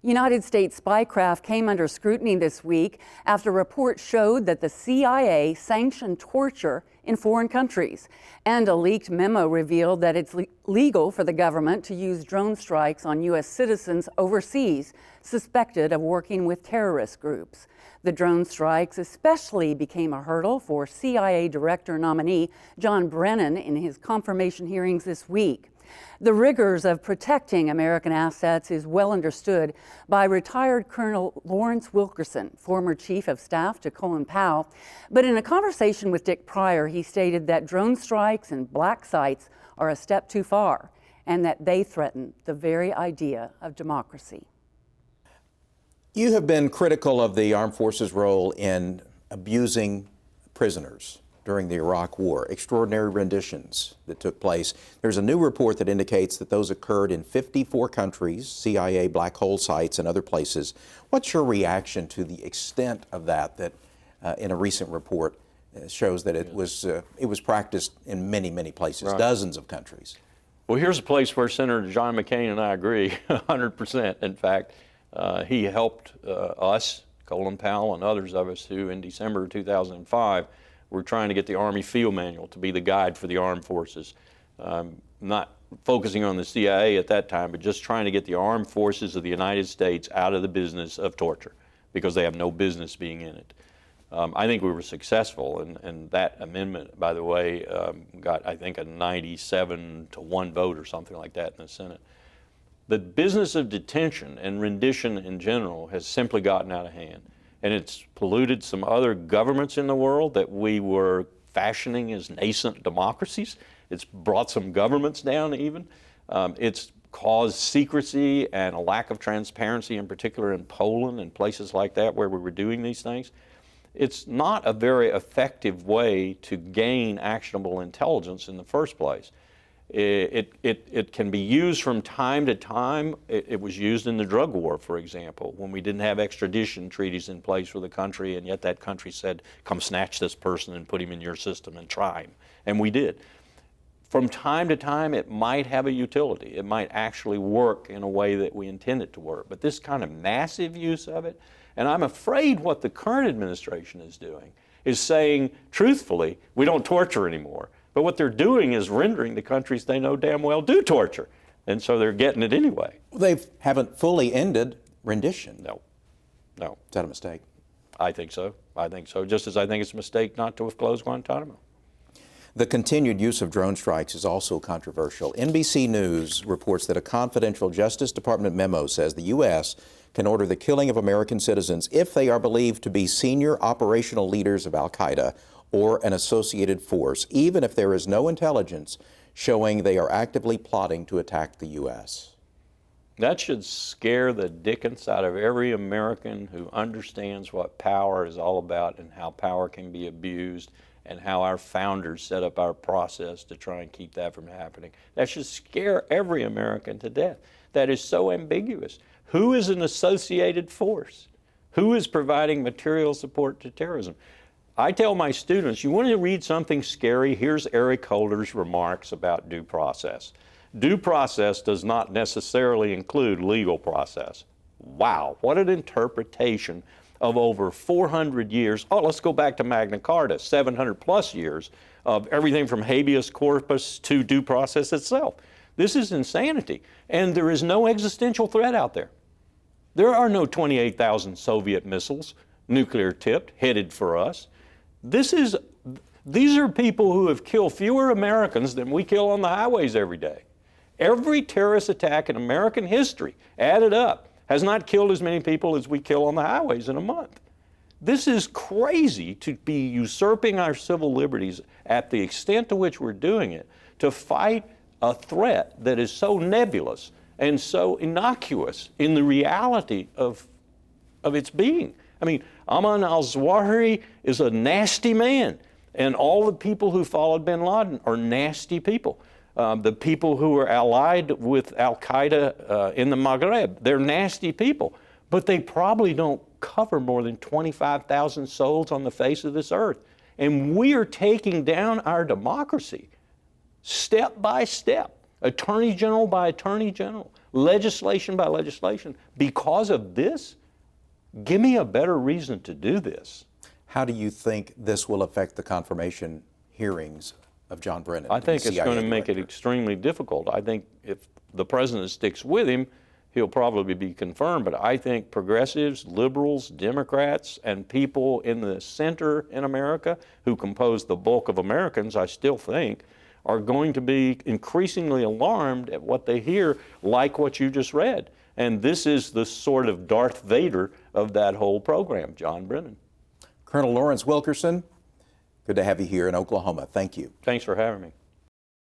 United States spycraft came under scrutiny this week after reports showed that the CIA sanctioned torture in foreign countries. And a leaked memo revealed that it's legal for the government to use drone strikes on U.S. citizens overseas suspected of working with terrorist groups. The drone strikes especially became a hurdle for CIA Director nominee John Brennan in his confirmation hearings this week. The rigors of protecting American assets is well understood by retired Colonel Lawrence Wilkerson, former Chief of Staff to Colin Powell. But in a conversation with Dick Pryor, he stated that drone strikes and black sites are a step too far and that they threaten the very idea of democracy. You have been critical of the armed forces' role in abusing prisoners during the Iraq War, extraordinary renditions that took place. There's a new report that indicates that those occurred in 54 countries, CIA black hole sites and other places. What's your reaction to the extent of that in a recent report shows that it was practiced in many, many places, right. Dozens of countries? Well, here's a place where Senator John McCain and I agree 100%. In fact, he helped us, Colin Powell and others of us who in December 2005 we're trying to get the Army Field Manual to be the guide for the armed forces. Not focusing on the CIA at that time, but just trying to get the armed forces of the United States out of the business of torture because they have no business being in it. I think we were successful, and that amendment, by the way, got, I think, a 97-to-1 vote or something like that in the Senate. The business of detention and rendition in general has simply gotten out of hand. And it's polluted some other governments in the world that we were fashioning as nascent democracies. It's brought some governments down even. It's caused secrecy and a lack of transparency, in particular in Poland and places like that where we were doing these things. It's not a very effective way to gain actionable intelligence in the first place. It can be used from time to time. It was used in the drug war, for example, when we didn't have extradition treaties in place with a country, and yet that country said, come snatch this person and put him in your system and try him. And we did. From time to time, it might have a utility. It might actually work in a way that we intend it to work. But this kind of massive use of it, and I'm afraid what the current administration is doing is saying, truthfully, we don't torture anymore. But what they're doing is rendering the countries they know damn well do torture. And so they're getting it anyway. They haven't fully ended rendition. No. Is that a mistake? I think so. Just as I think it's a mistake not to have closed Guantanamo. The continued use of drone strikes is also controversial. NBC News reports that a confidential Justice Department memo says the U.S. can order the killing of American citizens if they are believed to be senior operational leaders of al-Qaeda or an associated force, even if there is no intelligence showing they are actively plotting to attack the U.S. That should scare the dickens out of every American who understands what power is all about and how power can be abused and how our founders set up our process to try and keep that from happening. That should scare every American to death. That is so ambiguous. Who is an associated force? Who is providing material support to terrorism? I tell my students, you want to read something scary? Here's Eric Holder's remarks about due process. Due process does not necessarily include legal process. Wow, what an interpretation of over 400 years. Oh, let's go back to Magna Carta, 700 plus years of everything from habeas corpus to due process itself. This is insanity, and there is no existential threat out there. There are no 28,000 Soviet missiles, nuclear tipped, headed for us. These are people who have killed fewer Americans than we kill on the highways every day. Every terrorist attack in American history, added up, has not killed as many people as we kill on the highways in a month. This is crazy to be usurping our civil liberties at the extent to which we're doing it to fight a threat that is so nebulous and so innocuous in the reality of its being. I mean, Ayman al-Zawahiri is a nasty man, and all the people who followed bin Laden are nasty people. The people who are allied with al-Qaeda in the Maghreb, they're nasty people, but they probably don't cover more than 25,000 souls on the face of this earth. And we are taking down our democracy step by step, attorney general by attorney general, legislation by legislation. Because of this, give me a better reason to do this. How do you think this will affect the confirmation hearings of John Brennan? I think the it's CIA going to make it director? extremely difficult. I think if the president sticks with him, he'll probably be confirmed. But I think progressives, liberals, Democrats, and people in the center in America who compose the bulk of Americans, I still think, are going to be increasingly alarmed at what they hear, like what you just read. And this is the sort of Darth Vader of that whole program, John Brennan. Colonel Lawrence Wilkerson, good to have you here in Oklahoma. Thank you. Thanks for having me.